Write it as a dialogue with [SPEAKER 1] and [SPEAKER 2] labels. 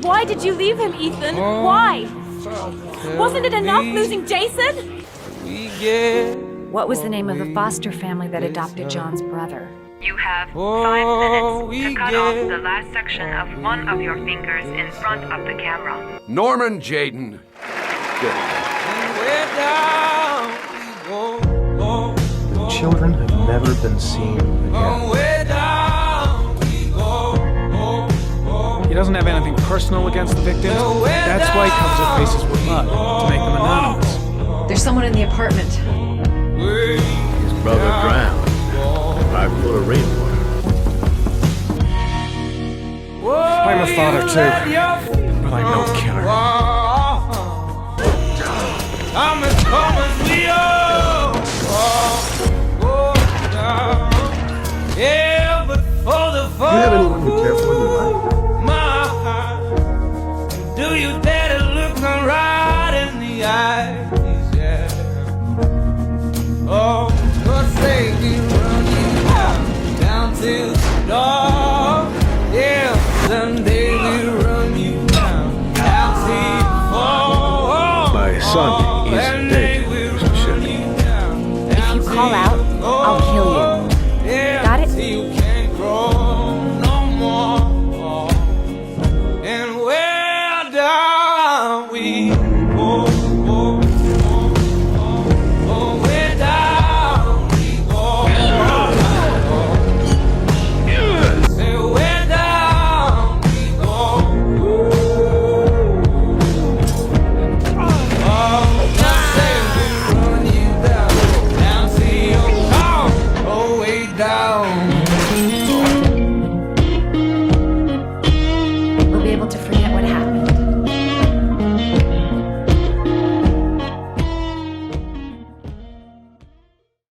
[SPEAKER 1] Why did you leave him, Ethan? Why? Wasn't it enough losing Jason?
[SPEAKER 2] What was the name of the foster family that adopted John's brother?
[SPEAKER 3] You have 5 minutes to cut off the last section of one of your fingers in front of the camera.
[SPEAKER 4] Norman Jayden. Good.
[SPEAKER 5] Children have never been seen again.
[SPEAKER 6] He doesn't have anything personal against the victims. That's why he covers their faces with mud, to make them anonymous.
[SPEAKER 2] There's someone in the apartment.
[SPEAKER 7] His brother drowned. I full of rainwater.
[SPEAKER 6] I'm a father too, but I'm no killer.
[SPEAKER 5] Do you have anyone you care for in your life?
[SPEAKER 8] Do you dare to look me right in the eyes? Yeah. Oh, God save me, run you down to the door. Yeah, someday we run you down to the floor.
[SPEAKER 7] My son is dead, Mr. Shelley.
[SPEAKER 2] If you call out, I'll kill you. Got it?
[SPEAKER 8] You can't grow no more. And where down we go, where down we go. Say where down we go. Oh, I say we run you down to your car, oh way down.
[SPEAKER 2] We'll be able to